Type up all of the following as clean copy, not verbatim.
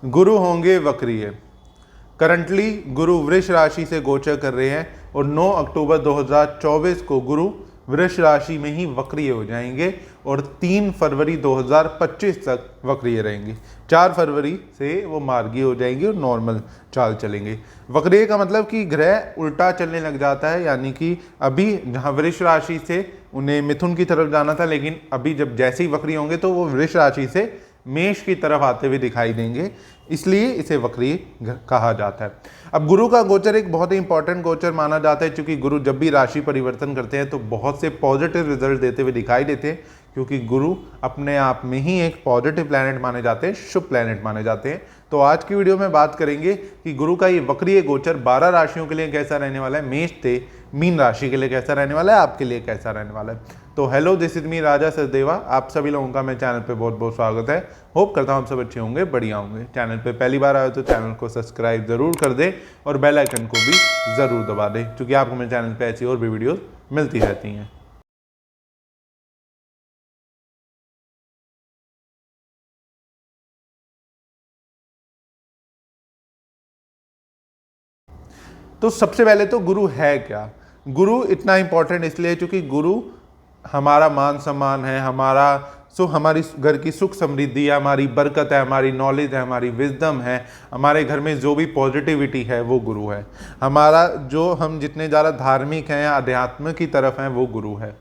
गुरु होंगे वक्रीय। करंटली गुरु वृष राशि से गोचर कर रहे हैं और 9 अक्टूबर 2024 को गुरु वृष राशि में ही वक्रीय हो जाएंगे और 3 फरवरी 2025 तक वक्रीय रहेंगे। 4 फरवरी से वो मार्गीय हो जाएंगे और नॉर्मल चाल चलेंगे। वक्रीय का मतलब कि ग्रह उल्टा चलने लग जाता है, यानी कि अभी जहाँ वृष राशि से उन्हें मिथुन की तरफ जाना था, लेकिन अभी जब जैसे ही वक्रीय होंगे तो वो वृष राशि से मेष की तरफ आते हुए दिखाई देंगे, इसलिए इसे वक्रीय कहा जाता है। अब गुरु का गोचर एक बहुत ही इंपॉर्टेंट गोचर माना जाता है, क्योंकि गुरु जब भी राशि परिवर्तन करते हैं तो बहुत से पॉजिटिव रिजल्ट देते हुए दिखाई देते हैं, क्योंकि गुरु अपने आप में ही एक पॉजिटिव प्लैनेट माने जाते हैं, शुभ प्लैनेट माने जाते हैं। तो आज की वीडियो में बात करेंगे कि गुरु का ये वक्रीय गोचर 12 राशियों के लिए कैसा रहने वाला है, मेष से मीन राशि के लिए कैसा रहने वाला है, आपके लिए कैसा रहने वाला है। तो हेलो, दिस इज मी राजा सचदेवा। आप सभी लोगों का मेरे चैनल पे बहुत बहुत स्वागत है। होप करता हूँ आप सब अच्छे होंगे, बढ़िया होंगे। चैनल पे पहली बार आए तो चैनल को सब्सक्राइब जरूर कर दे और बेल आइकन को भी जरूर दबा दे, क्योंकि आपको मेरे चैनल पे ऐसी और भी वीडियोस मिलती रहती हैं। तो सबसे पहले तो गुरु है क्या। गुरु इतना इंपॉर्टेंट इसलिए है क्योंकि गुरु हमारा मान सम्मान है, हमारी घर की सुख समृद्धि है, हमारी बरकत है, हमारी नॉलेज है, हमारी विजडम है, हमारे घर में जो भी पॉजिटिविटी है वो गुरु है। हमारा जो हम जितने ज़्यादा धार्मिक हैं या अध्यात्म की तरफ हैं वो गुरु है।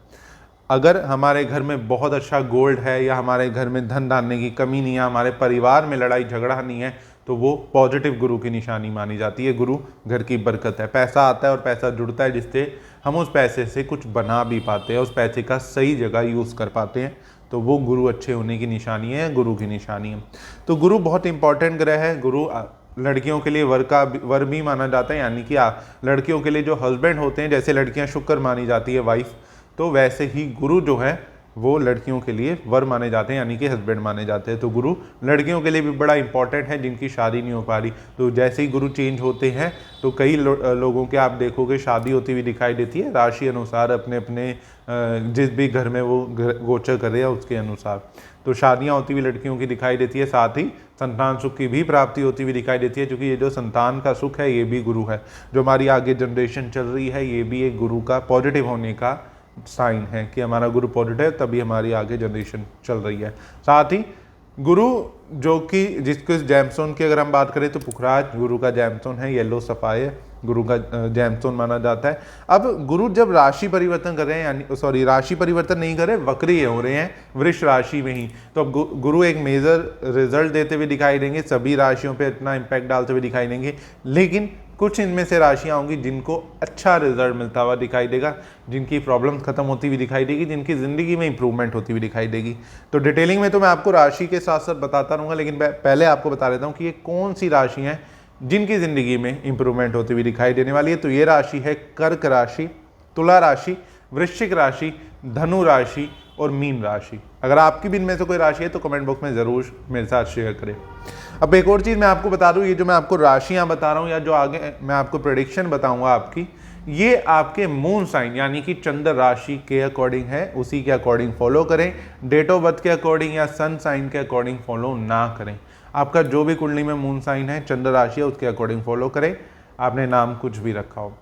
अगर हमारे घर में बहुत अच्छा गोल्ड है या हमारे घर में धन धान्य की कमी नहीं है, हमारे परिवार में लड़ाई झगड़ा नहीं है, तो वो पॉजिटिव गुरु की निशानी मानी जाती है। गुरु घर की बरकत है, पैसा आता है और पैसा जुड़ता है, जिससे हम उस पैसे से कुछ बना भी पाते हैं, उस पैसे का सही जगह यूज़ कर पाते हैं। तो वो गुरु अच्छे होने की निशानी है, गुरु की निशानी है। तो गुरु बहुत इंपॉर्टेंट ग्रह है। गुरु लड़कियों के लिए वर भी माना जाता है, यानी कि लड़कियों के लिए जो हस्बैंड होते हैं, जैसे लड़कियां शुक्र मानी जाती है वाइफ, तो वैसे ही गुरु जो है वो लड़कियों के लिए वर माने जाते हैं, यानी कि हस्बैंड माने जाते हैं। तो गुरु लड़कियों के लिए भी बड़ा इंपॉर्टेंट है जिनकी शादी नहीं हो पा रही। तो जैसे ही गुरु चेंज होते हैं तो कई लोगों के आप देखोगे शादी होती हुई दिखाई देती है, राशि अनुसार, अपने अपने जिस भी घर में वो गोचर कर रहे हैं उसके अनुसार। तो शादियाँ होती हुई लड़कियों की दिखाई देती है, साथ ही संतान सुख की भी प्राप्ति होती हुई दिखाई देती है, क्योंकि ये जो संतान का सुख है ये भी गुरु है। जो हमारी आगे जनरेशन चल रही है ये भी एक गुरु का पॉजिटिव होने का साइन है कि हमारा गुरु पॉजिटिव है, तभी हमारी आगे जनरेशन चल रही है। साथ ही गुरु जो कि जिसको जैमस्टोन की अगर हम बात करें तो पुखराज गुरु का जैमस्टोन है, येलो सफायर गुरु का जैमस्टोन माना जाता है। अब गुरु जब राशि परिवर्तन कर रहे हैं, यानी राशि परिवर्तन नहीं कर रहे, वक्रीय हो रहे हैं वृष राशि में ही, तो अब गुरु एक मेजर रिजल्ट देते हुए दिखाई देंगे, सभी राशियों पे इतना इम्पैक्ट डालते हुए दिखाई देंगे। लेकिन कुछ इनमें से राशियां होंगी जिनको अच्छा रिजल्ट मिलता हुआ दिखाई देगा, जिनकी प्रॉब्लम्स खत्म होती हुई दिखाई देगी, जिनकी ज़िंदगी में इंप्रूवमेंट होती हुई दिखाई देगी। तो डिटेलिंग में तो मैं आपको राशि के साथ साथ बताता रहूँगा, लेकिन पहले आपको बता देता हूँ कि ये कौन सी राशि हैं जिनकी ज़िंदगी में इंप्रूवमेंट होती हुई दिखाई देने वाली है। तो ये राशि है कर्क राशि, तुला राशि, वृश्चिक राशि, धनु राशि और मीन राशि। अगर आपकी भी इनमें से कोई राशि है तो कमेंट बॉक्स में ज़रूर मेरे साथ शेयर करें। अब एक और चीज़ मैं आपको बता दूं, ये जो मैं आपको राशियां बता रहा हूं या जो आगे मैं आपको प्रेडिक्शन बताऊंगा आपकी, ये आपके मून साइन यानी कि चंद्र राशि के अकॉर्डिंग है, उसी के अकॉर्डिंग फॉलो करें। डेट ऑफ बर्थ के अकॉर्डिंग या सन साइन के अकॉर्डिंग फॉलो ना करें। आपका जो भी कुंडली में मून साइन है, चंद्र राशि है, उसके अकॉर्डिंग फॉलो करें, आपने नाम कुछ भी रखा हो।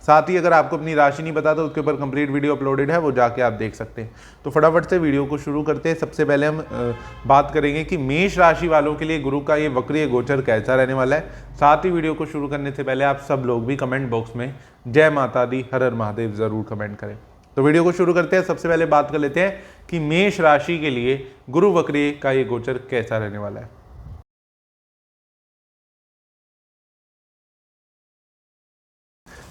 साथ ही अगर आपको अपनी राशि नहीं पता तो उसके ऊपर कंप्लीट वीडियो अपलोडेड है, वो जाके आप देख सकते हैं। तो फटाफट से वीडियो को शुरू करते हैं। सबसे पहले हम बात करेंगे कि मेष राशि वालों के लिए गुरु का ये वक्रीय गोचर कैसा रहने वाला है। साथ ही वीडियो को शुरू करने से पहले आप सब लोग भी कमेंट बॉक्स में जय माता दी, हर हर महादेव जरूर कमेंट करें। तो वीडियो को शुरू करते हैं। सबसे पहले बात कर लेते हैं कि मेष राशि के लिए गुरु वक्रीय का ये गोचर कैसा रहने वाला है।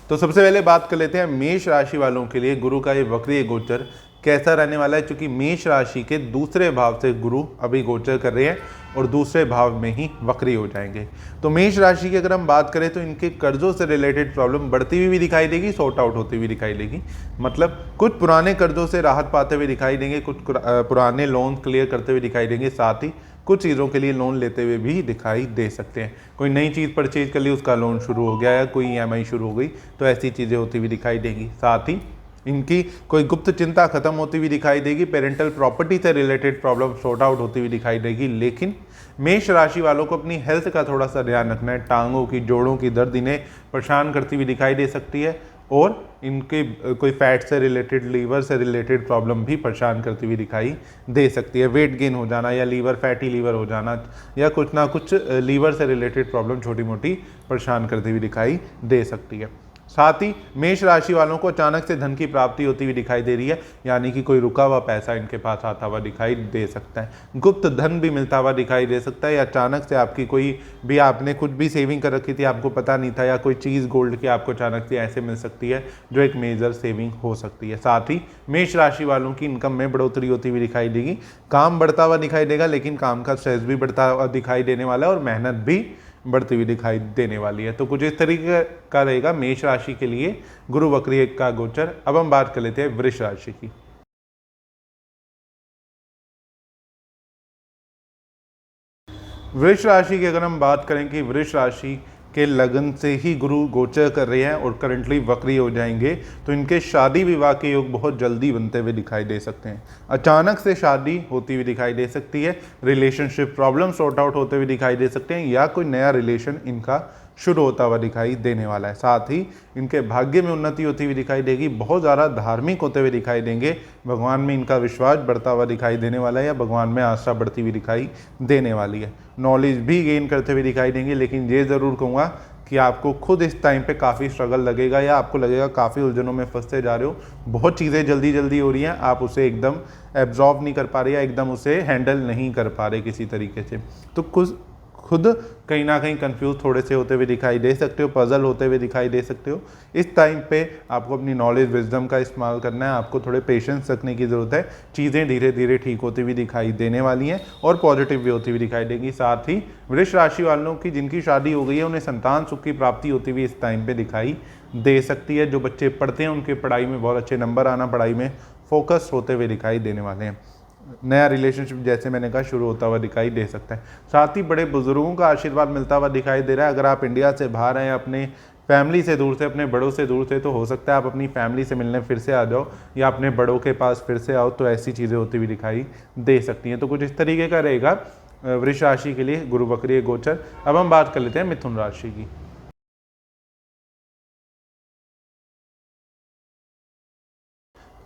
तो सबसे पहले बात कर लेते हैं मेष राशि वालों के लिए गुरु का ये वक्रीय गोचर कैसा रहने वाला है, क्योंकि मेष राशि के दूसरे भाव से गुरु अभी गोचर कर रहे हैं और दूसरे भाव में ही वक्री हो जाएंगे। तो मेष राशि की अगर हम बात करें तो इनके कर्जों से रिलेटेड प्रॉब्लम बढ़ती हुई भी दिखाई देगी, सॉर्ट आउट होती हुई दिखाई देगी। मतलब कुछ पुराने कर्जों से राहत पाते हुए दिखाई देंगे, कुछ पुराने लोन क्लियर करते हुए दिखाई देंगे, साथ ही कुछ चीज़ों के लिए लोन लेते हुए भी दिखाई दे सकते हैं। कोई नई चीज़ परचेज कर ली, उसका लोन शुरू हो गया, या कोई EMI शुरू हो गई, तो ऐसी चीज़ें होती हुई दिखाई देंगी। साथ ही इनकी कोई गुप्त चिंता खत्म होती हुई दिखाई देगी, पेरेंटल प्रॉपर्टी से रिलेटेड प्रॉब्लम सॉर्ट आउट होती हुई दिखाई देगी। लेकिन मेष राशि वालों को अपनी हेल्थ का थोड़ा सा ध्यान रखना है। टांगों की, जोड़ों की दर्द इन्हें परेशान करती हुई दिखाई दे सकती है और इनके कोई फैट से रिलेटेड, लीवर से रिलेटेड प्रॉब्लम भी परेशान करती हुई दिखाई दे सकती है। वेट गेन हो जाना या लीवर, फैटी लीवर हो जाना या कुछ ना कुछ लीवर से रिलेटेड प्रॉब्लम छोटी मोटी परेशान करती हुई दिखाई दे सकती है। साथ ही मेष राशि वालों को अचानक से धन की प्राप्ति होती हुई दिखाई दे रही है, यानी कि कोई रुका हुआ पैसा इनके पास आता हुआ दिखाई दे सकता है। गुप्त धन भी मिलता हुआ दिखाई दे सकता है, या अचानक से आपकी कोई भी, आपने कुछ भी सेविंग कर रखी थी, आपको पता नहीं था, या कोई चीज़ गोल्ड की आपको अचानक से ऐसे मिल सकती है जो एक मेजर सेविंग हो सकती है। साथ ही मेष राशि वालों की इनकम में बढ़ोतरी होती हुई दिखाई देगी। काम बढ़ता हुआ दिखाई देगा, लेकिन काम का स्ट्रेस भी बढ़ता हुआ दिखाई देने वाला है और मेहनत भी बढ़ती हुई दिखाई देने वाली है। तो कुछ इस तरीके का रहेगा मेष राशि के लिए गुरु वक्री का गोचर। अब हम बात कर लेते हैं वृष राशि की। वृष राशि की अगर हम बात करें कि वृष राशि के लगन से ही गुरु गोचर कर रहे हैं और करंटली वक्री हो जाएंगे, तो इनके शादी विवाह के योग बहुत जल्दी बनते हुए दिखाई दे सकते हैं। अचानक से शादी होती हुई दिखाई दे सकती है, रिलेशनशिप प्रॉब्लम सॉर्ट आउट होते हुए दिखाई दे सकते हैं, या कोई नया रिलेशन इनका शुरू होता हुआ दिखाई देने वाला है। साथ ही इनके भाग्य में उन्नति होती हुई दिखाई देगी, बहुत ज़्यादा धार्मिक होते हुए दिखाई देंगे, भगवान में इनका विश्वास बढ़ता हुआ दिखाई देने वाला है, या भगवान में आस्था बढ़ती हुई दिखाई देने वाली है। नॉलेज भी गेन करते हुए दिखाई देंगे, लेकिन ये ज़रूर कहूँगा कि आपको खुद इस टाइम पे काफ़ी स्ट्रगल लगेगा, या आपको लगेगा काफ़ी उलझनों में फंसते जा रहे हो, बहुत चीज़ें जल्दी जल्दी हो रही हैं, आप उसे एकदम एब्जॉर्ब नहीं कर पा रहे या एकदम उसे हैंडल नहीं कर पा रहे किसी तरीके से। तो खुद कहीं ना कहीं कंफ्यूज थोड़े से होते हुए दिखाई दे सकते हो, पजल होते हुए दिखाई दे सकते हो। इस टाइम पे आपको अपनी नॉलेज, विजडम का इस्तेमाल करना है, आपको थोड़े पेशेंस रखने की ज़रूरत है। चीज़ें धीरे धीरे ठीक होती हुई दिखाई देने वाली हैं और पॉजिटिव भी होती हुई दिखाई देंगी। साथ ही वृष राशि वालों की जिनकी शादी हो गई है, उन्हें संतान सुख की प्राप्ति होती हुई इस टाइम पर दिखाई दे सकती है। जो बच्चे पढ़ते हैं उनके पढ़ाई में बहुत अच्छे नंबर आना, पढ़ाई में फोकस होते हुए दिखाई देने वाले हैं। नया रिलेशनशिप जैसे मैंने कहा शुरू होता हुआ दिखाई दे सकता है। साथ ही बड़े बुजुर्गों का आशीर्वाद मिलता हुआ दिखाई दे रहा है। अगर आप इंडिया से बाहर हैं, अपने फैमिली से दूर थे, अपने बड़ों से दूर थे, तो हो सकता है आप अपनी फैमिली से मिलने फिर से आ जाओ या अपने बड़ों के पास फिर से आओ, तो ऐसी चीज़ें होती हुई दिखाई दे सकती हैं। तो कुछ इस तरीके का रहेगा वृष राशि के लिए गुरु वक्री गोचर। अब हम बात कर लेते हैं मिथुन राशि की।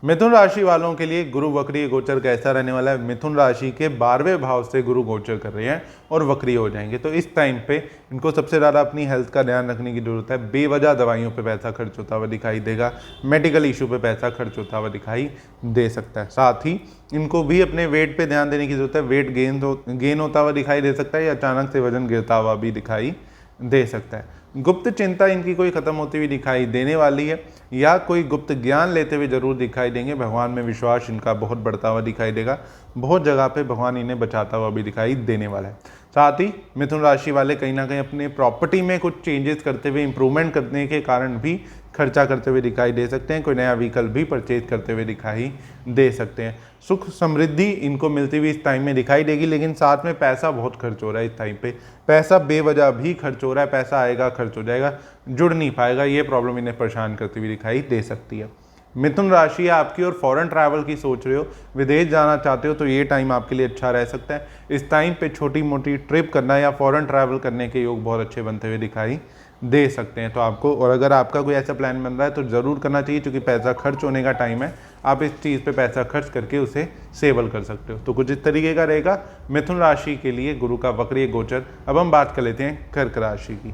मिथुन राशि वालों के लिए गुरु वक्री गोचर कैसा रहने वाला है? मिथुन राशि के 12वें भाव से गुरु गोचर कर रहे हैं और वक्री हो जाएंगे। तो इस टाइम पे इनको सबसे ज़्यादा अपनी हेल्थ का ध्यान रखने की जरूरत है। बेवजह दवाइयों पे पैसा खर्च होता हुआ दिखाई देगा, मेडिकल इशू पे पैसा खर्च होता हुआ दिखाई दे सकता है। साथ ही इनको भी अपने वेट पे ध्यान देने की जरूरत है। वेट गेन होता हुआ दिखाई दे सकता है, या अचानक से वजन गिरता हुआ भी दिखाई दे सकता है। गुप्त चिंता इनकी कोई खत्म होती हुई दिखाई देने वाली है, या कोई गुप्त ज्ञान लेते हुए जरूर दिखाई देंगे। भगवान में विश्वास इनका बहुत बढ़ता हुआ दिखाई देगा, बहुत जगह पे भगवान इन्हें बचाता हुआ भी दिखाई देने वाला है। साथ ही मिथुन राशि वाले कहीं ना कहीं अपने प्रॉपर्टी में कुछ चेंजेस करते हुए, इंप्रूवमेंट करने के कारण भी खर्चा करते हुए दिखाई दे सकते हैं। कोई नया व्हीकल भी परचेज करते हुए दिखाई दे सकते हैं। सुख समृद्धि इनको मिलती हुई इस टाइम में दिखाई देगी, लेकिन साथ में पैसा बहुत खर्च हो रहा है इस टाइम पे। पैसा बेवजह भी खर्च हो रहा है, पैसा आएगा खर्च हो जाएगा, जुड़ नहीं पाएगा, ये प्रॉब्लम इन्हें परेशान करती हुई दिखाई दे सकती है। मिथुन राशि आपकी और फॉरेन ट्रैवल की सोच रहे हो, विदेश जाना चाहते हो, तो ये टाइम आपके लिए अच्छा रह सकता है। इस टाइम पे छोटी मोटी ट्रिप करना या फॉरेन ट्रैवल करने के योग बहुत अच्छे बनते हुए दिखाई दे सकते हैं। तो आपको, और अगर आपका कोई ऐसा प्लान बन रहा है तो ज़रूर करना चाहिए, क्योंकि पैसा खर्च होने का टाइम है। आप इस चीज़ पे पैसा खर्च करके उसे सेवल कर सकते हो। तो कुछ इस तरीके का रहेगा मिथुन राशि के लिए गुरु का वक्री गोचर। अब हम बात कर लेते हैं कर्क राशि की।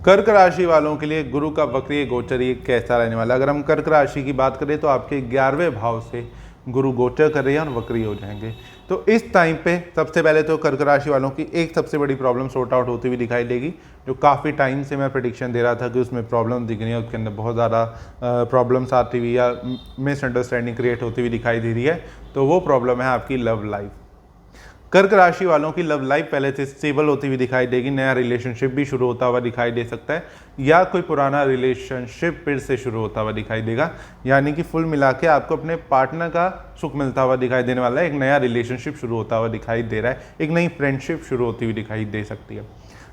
कर्क राशि वालों के लिए गुरु का वक्री गोचर ये कैसा रहने वाला है? अगर हम कर्क राशि की बात करें तो आपके 11वें भाव से गुरु गोचर कर रहे हैं और वक्री हो जाएंगे। तो इस टाइम पे सबसे पहले तो कर्क राशि वालों की एक सबसे बड़ी प्रॉब्लम सॉर्ट आउट होती हुई दिखाई देगी, जो काफ़ी टाइम से मैं प्रेडिक्शन दे रहा था कि उसमें प्रॉब्लम दिख रही है, उसके अंदर बहुत ज़्यादा प्रॉब्लम्स आती हुई या मिसअंडरस्टैंडिंग क्रिएट होती हुई दिखाई दे रही है। तो वो प्रॉब्लम है आपकी लव लाइफ। कर्क राशि वालों की लव लाइफ पहले से स्टेबल होती हुई दिखाई देगी, नया रिलेशनशिप भी शुरू होता हुआ दिखाई दे सकता है, या कोई पुराना रिलेशनशिप फिर से शुरू होता हुआ दिखाई देगा। यानी कि फुल मिला के आपको अपने पार्टनर का सुख मिलता हुआ दिखाई देने वाला है। एक नया रिलेशनशिप शुरू होता हुआ दिखाई दे रहा है, एक नई फ्रेंडशिप शुरू होती हुई दिखाई दे सकती है।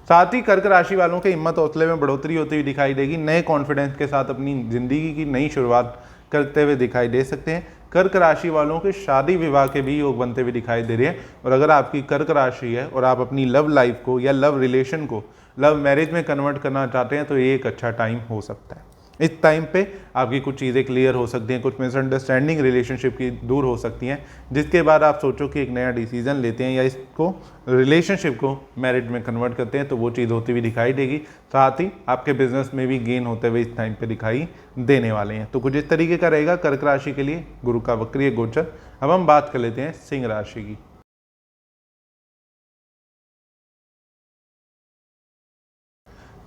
साथ ही कर्क राशि वालों के हिम्मत हौसले में बढ़ोतरी होती हुई दिखाई देगी। नए कॉन्फिडेंस के साथ अपनी जिंदगी की नई शुरुआत करते हुए दिखाई दे सकते हैं। कर्क राशि वालों के शादी विवाह के भी योग बनते हुए दिखाई दे रहे हैं। और अगर आपकी कर्क राशि है और आप अपनी लव लाइफ को या लव रिलेशन को लव मैरिज में कन्वर्ट करना चाहते हैं तो ये एक अच्छा टाइम हो सकता है। इस टाइम पे आपकी कुछ चीज़ें क्लियर हो सकती हैं, कुछ मिसअंडरस्टैंडिंग रिलेशनशिप की दूर हो सकती हैं, जिसके बाद आप सोचो कि एक नया डिसीजन लेते हैं या इसको रिलेशनशिप को मैरिज में कन्वर्ट करते हैं तो वो चीज़ होती हुई दिखाई देगी। साथ ही आपके बिजनेस में भी गेन होते हुए इस टाइम पे दिखाई देने वाले हैं। तो कुछ इस तरीके का रहेगा कर्क राशि के लिए गुरु का वक्रीय गोचर। अब हम बात कर लेते हैं सिंह राशि की।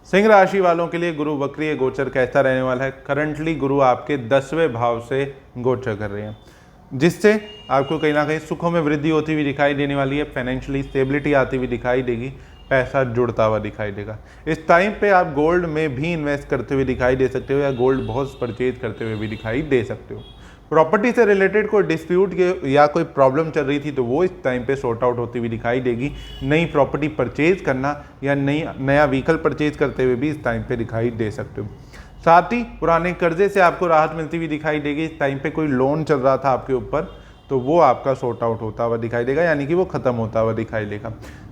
सिंह राशि वालों के लिए गुरु वक्रीय गोचर कैसा रहने वाला है। करंटली गुरु आपके 10वें भाव से गोचर कर रहे हैं, जिससे आपको कहीं ना कहीं सुखों में वृद्धि होती हुई दिखाई देने वाली है। फाइनेंशियली स्टेबिलिटी आती हुई दिखाई देगी, पैसा जुड़ता हुआ दिखाई देगा। इस टाइम पे आप गोल्ड में भी इन्वेस्ट करते हुए दिखाई दे सकते हो या गोल्ड बहुत परचेज करते हुए भी दिखाई दे सकते हो। प्रॉपर्टी से रिलेटेड कोई डिस्प्यूट या कोई प्रॉब्लम चल रही थी तो वो इस टाइम पे सॉर्ट आउट होती हुई दिखाई देगी। नई प्रॉपर्टी परचेज करना या नया व्हीकल परचेज करते हुए भी इस टाइम पे दिखाई दे सकते हो। साथ ही पुराने कर्जे से आपको राहत मिलती हुई दिखाई देगी। इस टाइम पे कोई लोन चल रहा था आपके ऊपर तो वो आपका सॉर्ट आउट होता हुआ दिखाई देगा, यानी कि वो खत्म होता हुआ दिखाई देगा।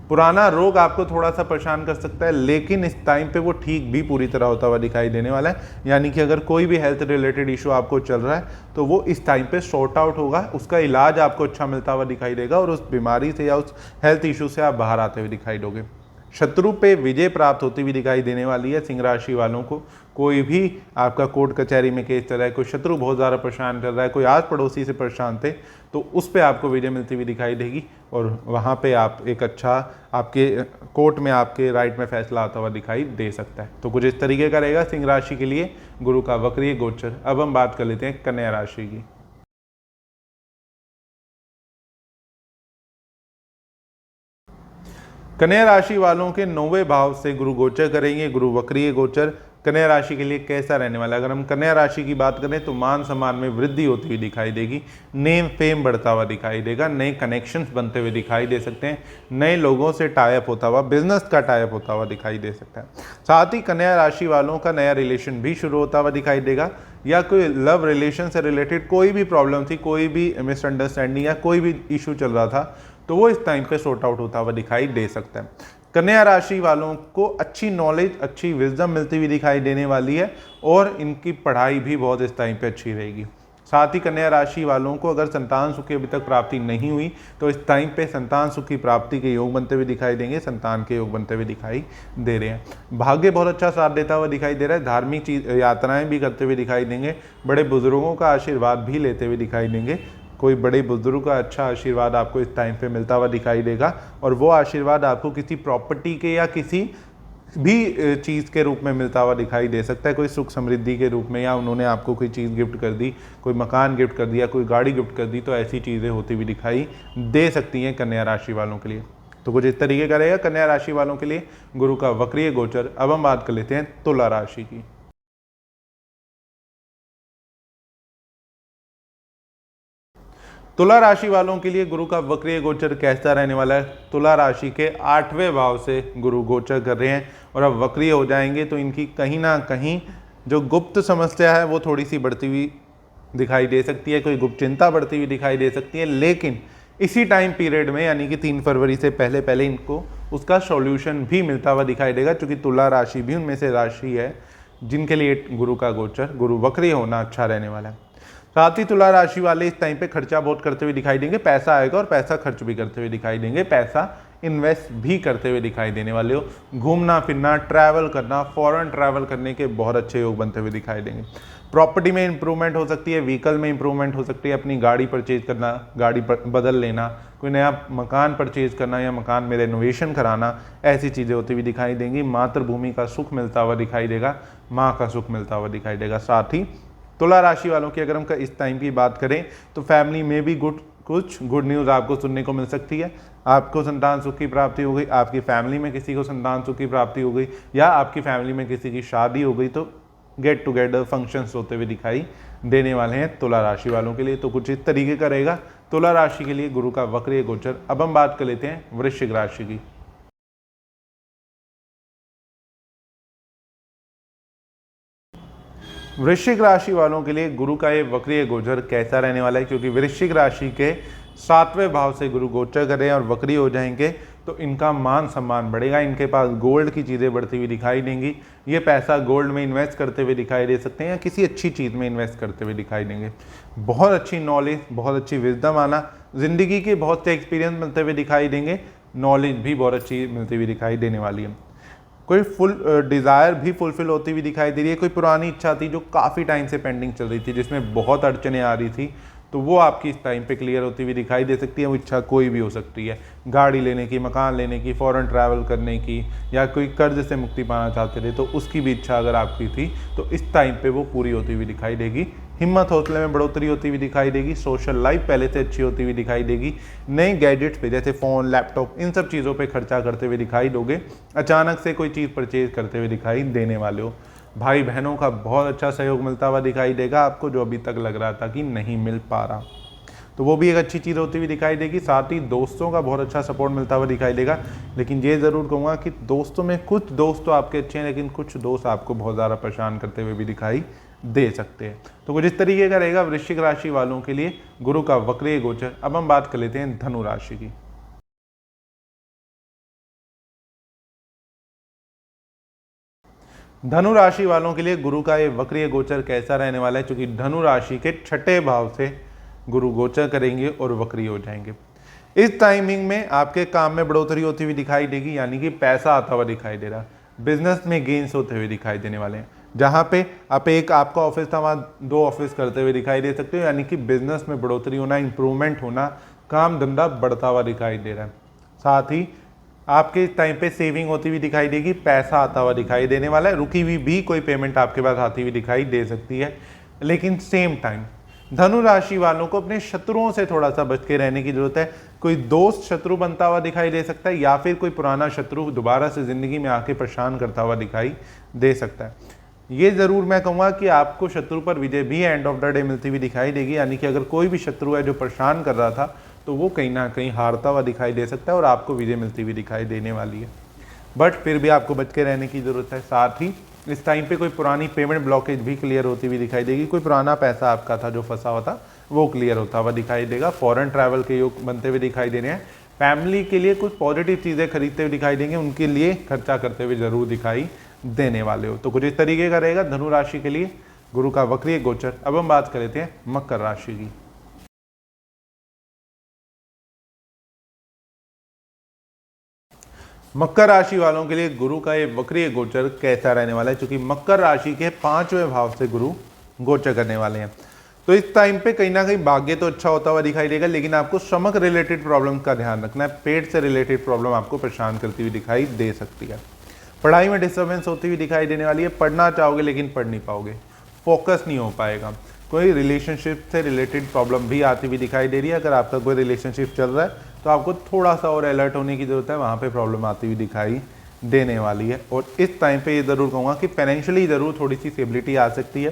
पुराना रोग आपको थोड़ा सा परेशान कर सकता है, लेकिन इस टाइम पे वो ठीक भी पूरी तरह होता हुआ दिखाई देने वाला है। यानी कि अगर कोई भी हेल्थ रिलेटेड इशू आपको चल रहा है तो वो इस टाइम पे सॉर्ट आउट होगा, उसका इलाज आपको अच्छा मिलता हुआ दिखाई देगा और उस बीमारी से या उस हेल्थ इशू से आप बाहर आते हुए दिखाई दोगे। शत्रु पे विजय प्राप्त होती हुई दिखाई देने वाली है। सिंह राशि वालों को कोई भी आपका कोर्ट कचहरी में केस चल रहा है, कोई शत्रु बहुत ज़्यादा परेशान कर रहा है, कोई आस पड़ोसी से परेशान थे तो उस पे आपको विजय मिलती हुई दिखाई देगी और वहाँ पे आप एक अच्छा आपके कोर्ट में आपके राइट में फैसला आता हुआ दिखाई दे सकता है। तो कुछ इस तरीके का रहेगा सिंह राशि के लिए गुरु का वक्रीय गोचर। अब हम बात कर लेते हैं कन्या राशि की। कन्या राशि वालों के 9वें भाव से गुरु गोचर करेंगे, गुरु वक्रीय गोचर। कन्या राशि के लिए कैसा रहने वाला है। अगर हम कन्या राशि की बात करें तो मान सम्मान में वृद्धि होती हुई दिखाई देगी, नेम फेम बढ़ता हुआ दिखाई देगा, नए कनेक्शंस बनते हुए दिखाई दे सकते हैं, नए लोगों से टाइप होता हुआ, बिजनेस का टाइप होता हुआ दिखाई दे सकता है। साथ ही कन्या राशि वालों का नया रिलेशन भी शुरू होता हुआ दिखाई देगा या कोई लव रिलेशन से रिलेटेड कोई भी प्रॉब्लम थी, कोई भी मिसअंडरस्टैंडिंग या कोई भी इशू चल रहा था तो वो इस टाइम पे सॉर्ट आउट होता हुआ दिखाई दे सकता है। कन्या राशि वालों को अच्छी नॉलेज, अच्छी विजडम मिलती हुई दिखाई देने वाली है और इनकी पढ़ाई भी बहुत इस टाइम पे अच्छी रहेगी। साथ ही कन्या राशि वालों को अगर संतान सुख की अभी तक प्राप्ति नहीं हुई तो इस टाइम पे संतान सुख की प्राप्ति के योग बनते हुए दिखाई देंगे, संतान के योग बनते हुए दिखाई दे रहे हैं। भाग्य बहुत अच्छा साथ देता हुआ दिखाई दे रहा है, धार्मिक यात्राएं भी करते हुए दिखाई देंगे, बड़े बुजुर्गों का आशीर्वाद भी लेते हुए दिखाई देंगे। कोई बड़े बुजुर्ग का अच्छा आशीर्वाद आपको इस टाइम पे मिलता हुआ दिखाई देगा और वो आशीर्वाद आपको किसी प्रॉपर्टी के या किसी भी चीज़ के रूप में मिलता हुआ दिखाई दे सकता है, कोई सुख समृद्धि के रूप में, या उन्होंने आपको कोई चीज़ गिफ्ट कर दी, कोई मकान गिफ्ट कर दिया, कोई गाड़ी गिफ्ट कर दी, तो ऐसी चीज़ें होती हुई दिखाई दे सकती हैं कन्या राशि वालों के लिए। तो कुछ इस तरीके का रहेगा कन्या राशि वालों के लिए गुरु का वक्रीय गोचर। अब हम बात कर लेते हैं तुला राशि की। तुला राशि वालों के लिए गुरु का वक्रीय गोचर कैसा रहने वाला है। तुला राशि के 8वें भाव से गुरु गोचर कर रहे हैं और अब वक्रीय हो जाएंगे तो इनकी कहीं ना कहीं जो गुप्त समस्या है वो थोड़ी सी बढ़ती हुई दिखाई दे सकती है, कोई गुप्त चिंता बढ़ती हुई दिखाई दे सकती है, लेकिन इसी टाइम पीरियड में यानी कि 3 फरवरी से पहले पहले इनको उसका सॉल्यूशन भी मिलता हुआ दिखाई देगा, क्योंकि तुला राशि भी उनमें से राशि है जिनके लिए गुरु का गोचर, गुरु वक्रीय होना अच्छा रहने वाला है। साथ ही तुला राशि वाले इस टाइम पे खर्चा बहुत करते हुए दिखाई देंगे, पैसा आएगा और पैसा खर्च भी करते हुए दिखाई देंगे, पैसा इन्वेस्ट भी करते हुए दिखाई देने वाले हो। घूमना फिरना, ट्रैवल करना, फॉरेन ट्रैवल करने के बहुत अच्छे योग बनते हुए दिखाई देंगे। प्रॉपर्टी में इंप्रूवमेंट हो सकती है, व्हीकल में इंप्रूवमेंट हो सकती है, अपनी गाड़ी परचेज करना, गाड़ी बदल लेना, कोई नया मकान परचेज करना या मकान में रेनोवेशन कराना, ऐसी चीज़ें होती हुई दिखाई देंगी। मातृभूमि का सुख मिलता हुआ दिखाई देगा, माँ का सुख मिलता हुआ दिखाई देगा। साथ ही तुला राशि वालों की अगर हम इस टाइम की बात करें तो फैमिली में भी कुछ गुड न्यूज़ आपको सुनने को मिल सकती है। आपको संतान सुख की प्राप्ति हो गई, आपकी फैमिली में किसी को संतान सुख की प्राप्ति हो गई, या आपकी फैमिली में किसी की शादी हो गई, तो गेट टुगेदर फंक्शंस होते हुए दिखाई देने वाले हैं तुला राशि वालों के लिए। तो कुछ इस तरीके का रहेगा तुला राशि के लिए गुरु का वक्रीय गोचर। अब हम बात कर लेते हैं वृश्चिक राशि की। वृश्चिक राशि वालों के लिए गुरु का ये वक्रीय गोचर कैसा रहने वाला है, क्योंकि वृश्चिक राशि के 7वें भाव से गुरु गोचर कर रहे हैं और वक्री हो जाएंगे, तो इनका मान सम्मान बढ़ेगा। इनके पास गोल्ड की चीज़ें बढ़ती हुई दिखाई देंगी। ये पैसा गोल्ड में इन्वेस्ट करते हुए दिखाई दे सकते हैं या किसी अच्छी चीज़ में इन्वेस्ट करते हुए दिखाई देंगे। बहुत अच्छी नॉलेज, बहुत अच्छी विजडम आना, ज़िंदगी के बहुत से एक्सपीरियंस मिलते हुए दिखाई देंगे। नॉलेज भी बहुत अच्छी मिलती हुई दिखाई देने वाली है। कोई फुल डिज़ायर भी फुलफिल होती हुई दिखाई दे रही है। कोई पुरानी इच्छा थी जो काफ़ी टाइम से पेंडिंग चल रही थी, जिसमें बहुत अड़चनें आ रही थी, तो वो आपकी इस टाइम पे क्लियर होती हुई दिखाई दे सकती है। वो इच्छा कोई भी हो सकती है, गाड़ी लेने की, मकान लेने की, फॉरेन ट्रैवल करने की, या कोई कर्ज से मुक्ति पाना चाहते थे तो उसकी भी इच्छा अगर आपकी थी तो इस टाइम पे वो पूरी होती हुई दिखाई देगी। हिम्मत हौसले में बढ़ोतरी होती हुई दिखाई देगी। सोशल लाइफ पहले से अच्छी होती हुई दिखाई देगी। नए गैजेट्स पे जैसे फ़ोन, लैपटॉप, इन सब चीज़ों पे खर्चा करते हुए दिखाई दोगे। अचानक से कोई चीज़ परचेज करते हुए दिखाई देने वाले हो। भाई बहनों का बहुत अच्छा सहयोग मिलता हुआ दिखाई देगा आपको, जो अभी तक लग रहा था कि नहीं मिल पा रहा, तो वो भी एक अच्छी चीज़ होती हुई दिखाई देगी। साथ ही दोस्तों का बहुत अच्छा सपोर्ट मिलता हुआ दिखाई देगा। लेकिन ये ज़रूर कहूँगा कि दोस्तों में कुछ दोस्त तो आपके अच्छे हैं, लेकिन कुछ दोस्त आपको बहुत ज़्यादा परेशान करते हुए भी दिखाई दे सकते हैं। तो कुछ इस तरीके का रहेगा वृश्चिक राशि वालों के लिए गुरु का वक्रीय गोचर। अब हम बात कर लेते हैं धनु राशि की। धनु राशि वालों के लिए गुरु का ये वक्रीय गोचर कैसा रहने वाला है, क्योंकि धनु राशि के 6ठे भाव से गुरु गोचर करेंगे और वक्री हो जाएंगे। इस टाइमिंग में आपके काम में बढ़ोतरी होती हुई दिखाई देगी, यानी कि पैसा आता हुआ दिखाई दे रहा। बिजनेस में गेन्स होते हुए दिखाई देने वाले हैं। जहाँ पे आपका ऑफिस था वहाँ 2 ऑफिस करते हुए दिखाई दे सकते हो, यानी कि बिजनेस में बढ़ोतरी होना, इंप्रूवमेंट होना, काम धंधा बढ़ता हुआ दिखाई दे रहा है। साथ ही आपके इस टाइम पे सेविंग होती हुई दिखाई देगी, पैसा आता हुआ दिखाई देने वाला है। रुकी हुई भी कोई पेमेंट आपके पास आती हुई दिखाई दे सकती है। लेकिन सेम टाइम धनु राशि वालों को अपने शत्रुओं से थोड़ा सा बच के रहने की जरूरत है। कोई दोस्त शत्रु बनता हुआ दिखाई दे सकता है, या फिर कोई पुराना शत्रु दोबारा से जिंदगी में आके परेशान करता हुआ दिखाई दे सकता है। ये जरूर मैं कहूँगा कि आपको शत्रु पर विजय भी एंड ऑफ द डे मिलती हुई दिखाई देगी, यानी कि अगर कोई भी शत्रु है जो परेशान कर रहा था तो वो कहीं ना कहीं हारता हुआ दिखाई दे सकता है और आपको विजय मिलती हुई दिखाई देने वाली है। बट फिर भी आपको बच के रहने की ज़रूरत है। साथ ही इस टाइम पे कोई पुरानी पेमेंट ब्लॉकेज भी क्लियर होती हुई दिखाई देगी। कोई पुराना पैसा आपका था जो फंसा हुआ था वो क्लियर होता हुआ दिखाई देगा। फॉरेन ट्रैवल के योग बनते हुए दिखाई दे रहे हैं। फैमिली के लिए कुछ पॉजिटिव चीज़ें खरीदते हुए दिखाई देंगे, उनके लिए खर्चा करते हुए जरूर दिखाई देने वाले हो। तो कुछ इस तरीके का रहेगा धनु राशि के लिए गुरु का वक्रीय गोचर। अब हम बात कर लेते हैं मकर राशि की। मकर राशि वालों के लिए गुरु का ये वक्रीय गोचर कैसा रहने वाला है, क्योंकि मकर राशि के 5वें भाव से गुरु गोचर करने वाले हैं। तो इस टाइम पे कहीं ना कहीं भाग्य तो अच्छा होता हुआ दिखाई देगा, लेकिन आपको स्टमक रिलेटेड प्रॉब्लम का ध्यान रखना है। पेट से रिलेटेड प्रॉब्लम आपको परेशान करती हुई दिखाई दे सकती है। पढ़ाई में डिस्टर्बेंस होती हुई दिखाई देने वाली है। पढ़ना चाहोगे लेकिन पढ़ नहीं पाओगे, फोकस नहीं हो पाएगा। कोई रिलेशनशिप से रिलेटेड प्रॉब्लम भी आती हुई दिखाई दे रही है। अगर आपका कोई रिलेशनशिप चल रहा है तो आपको थोड़ा सा और अलर्ट होने की ज़रूरत है, वहाँ पे प्रॉब्लम आती हुई दिखाई देने वाली है। और इस टाइम पे ये ज़रूर कहूँगा कि फाइनेंशियली ज़रूर थोड़ी सी स्टेबिलिटी आ सकती है।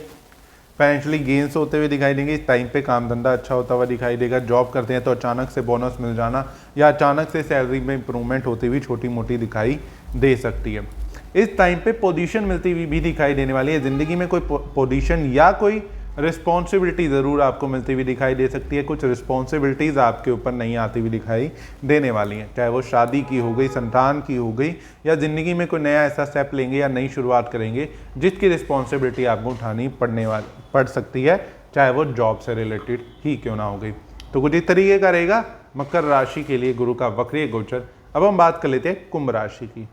फाइनेंशियली गेंस होते हुए दिखाई देंगे। इस टाइम पे काम धंधा अच्छा होता हुआ दिखाई देगा। जॉब करते हैं तो अचानक से बोनस मिल जाना या अचानक से सैलरी में इंप्रूवमेंट होती हुई छोटी मोटी दिखाई दे सकती है। इस टाइम पे पोजीशन मिलती हुई भी दिखाई देने वाली है। ज़िंदगी में कोई पोजीशन या कोई रिस्पॉन्सिबिलिटी ज़रूर आपको मिलती हुई दिखाई दे सकती है। कुछ रिस्पॉन्सिबिलिटीज़ आपके ऊपर नहीं आती हुई दिखाई देने वाली हैं, चाहे वो शादी की हो गई, संतान की हो गई, या ज़िंदगी में कोई नया ऐसा स्टेप लेंगे या नई शुरुआत करेंगे जिसकी रिस्पॉन्सिबिलिटी आपको उठानी पड़ सकती है, चाहे वो जॉब से रिलेटेड ही क्यों ना हो गई। तो कुछ इस तरीके का रहेगा मकर राशि के लिए गुरु का वक्रीय गोचर। अब हम बात कर लेते हैं कुंभ राशि की।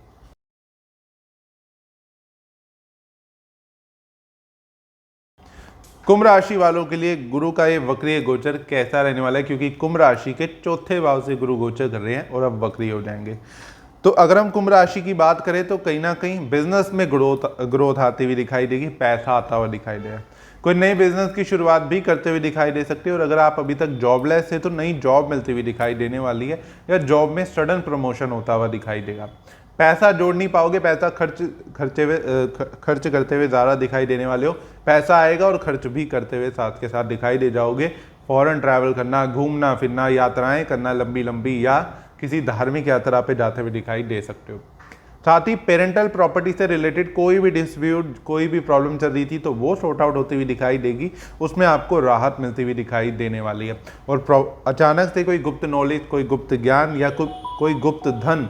कुंभ राशि वालों के लिए गुरु का ये वक्रीय गोचर कैसा रहने वाला है, क्योंकि कुंभ राशि के 4थे भाव से गुरु गोचर कर रहे हैं और अब वक्री हो जाएंगे। तो अगर हम कुंभ राशि की बात करें तो कहीं ना कहीं बिजनेस में ग्रोथ आती हुई दिखाई देगी, पैसा आता हुआ दिखाई देगा। कोई नए बिजनेस की शुरुआत भी करते हुए दिखाई दे सकती है। और अगर आप अभी तक जॉबलेस है तो नई जॉब मिलती हुई दिखाई देने वाली है, या जॉब में सडन प्रमोशन होता हुआ दिखाई देगा। पैसा जोड़ नहीं पाओगे, पैसा खर्च करते हुए ज़्यादा दिखाई देने वाले हो। पैसा आएगा और खर्च भी करते हुए साथ के साथ दिखाई दे जाओगे। फॉरेन ट्रैवल करना, घूमना फिरना, यात्राएं करना लंबी लंबी, या किसी धार्मिक यात्रा पे जाते हुए दिखाई दे सकते हो। साथ ही पेरेंटल प्रॉपर्टी से रिलेटेड कोई भी डिस्प्यूट, कोई भी प्रॉब्लम चल रही थी तो वो सॉर्ट आउट होती हुई दिखाई देगी, उसमें आपको राहत मिलती हुई दिखाई देने वाली है। और अचानक से कोई गुप्त नॉलेज, कोई गुप्त ज्ञान या कोई गुप्त धन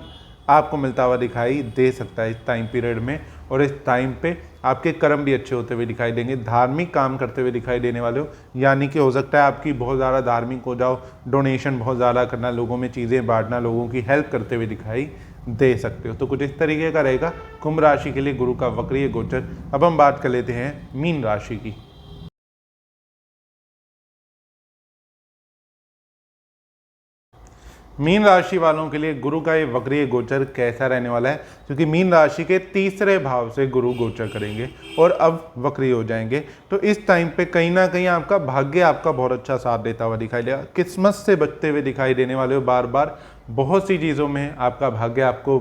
आपको मिलता हुआ दिखाई दे सकता है इस टाइम पीरियड में। और इस टाइम पे आपके कर्म भी अच्छे होते हुए दिखाई देंगे, धार्मिक काम करते हुए दिखाई देने वाले हो, यानी कि हो सकता है आपकी बहुत ज़्यादा धार्मिक हो जाओ, डोनेशन बहुत ज़्यादा करना, लोगों में चीज़ें बांटना, लोगों की हेल्प करते हुए दिखाई दे सकते हो। तो कुछ इस तरीके का रहेगा कुंभ राशि के लिए गुरु का वक्रीय गोचर। अब हम बात कर लेते हैं मीन राशि की। मीन राशि वालों के लिए गुरु का ये वक्रीय गोचर कैसा रहने वाला है, क्योंकि मीन राशि के तीसरे भाव से गुरु गोचर करेंगे और अब वक्री हो जाएंगे। तो इस टाइम पे कहीं ना कहीं आपका भाग्य आपका बहुत अच्छा साथ देता हुआ दिखाई देगा, किस्मत से बचते हुए दिखाई देने वाले हो। बार बार बहुत सी चीज़ों में आपका भाग्य आपको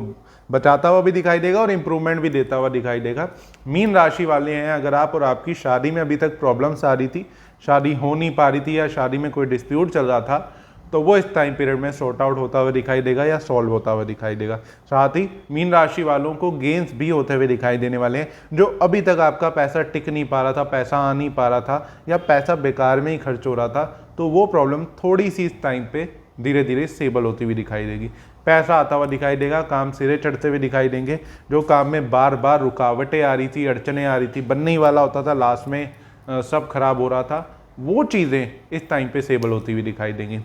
बचाता हुआ भी दिखाई देगा और इम्प्रूवमेंट भी देता हुआ दिखाई देगा। मीन राशि वाले हैं अगर आप और आपकी शादी में अभी तक प्रॉब्लम्स आ रही थी, शादी हो नहीं पा रही थी या शादी में कोई डिस्प्यूट चल रहा था, तो वो इस टाइम पीरियड में सॉर्ट आउट होता हुआ दिखाई देगा या सॉल्व होता हुआ दिखाई देगा। साथ ही मीन राशि वालों को गेंस भी होते हुए दिखाई देने वाले हैं। जो अभी तक आपका पैसा टिक नहीं पा रहा था, पैसा आ नहीं पा रहा था या पैसा बेकार में ही खर्च हो रहा था, तो वो प्रॉब्लम थोड़ी सी इस टाइम पे धीरे धीरे स्टेबल होती हुई दिखाई देगी। पैसा आता हुआ दिखाई देगा, काम सिरे चढ़ते हुए दिखाई देंगे। जो काम में बार बार रुकावटें आ रही थी, अड़चने आ रही थी, बनने ही वाला होता था, लास्ट में सब खराब हो रहा था, वो चीज़ें इस टाइम पे स्टेबल होती हुई दिखाई देंगी।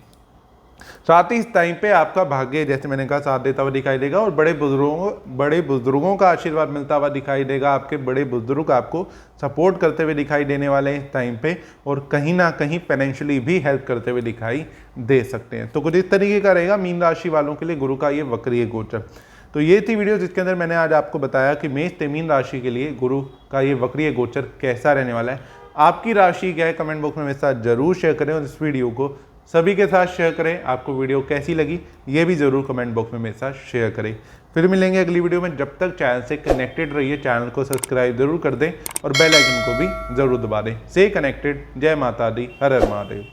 साथ ही इस टाइम पे आपका भाग्य, जैसे मैंने कहा, साथ देता हुआ दिखाई देगा और बड़े बुजुर्गों का आशीर्वाद मिलता हुआ दिखाई देगा। आपके बड़े बुजुर्ग आपको सपोर्ट करते हुए दिखाई देने वाले हैं इस टाइम पे, और कहीं ना कहीं फाइनेंशियली भी हेल्प करते हुए दिखाई दे सकते हैं। तो कुछ इस तरीके का रहेगा मीन राशि वालों के लिए गुरु का ये वक्रीय गोचर। तो ये थी वीडियो जिसके अंदर मैंने आज आपको बताया कि मेष से मीन राशि के लिए गुरु का ये वक्रीय गोचर कैसा रहने वाला है। आपकी राशि क्या है कमेंट बॉक्स में मेरे साथ जरूर शेयर करें और इस वीडियो को सभी के साथ शेयर करें। आपको वीडियो कैसी लगी ये भी ज़रूर कमेंट बॉक्स में मेरे साथ शेयर करें। फिर मिलेंगे अगली वीडियो में। जब तक चैनल से कनेक्टेड रहिए, चैनल को सब्सक्राइब जरूर कर दें और बेल आइकन को भी ज़रूर दबा दें। से कनेक्टेड। जय माता दी, हर हर महादेव।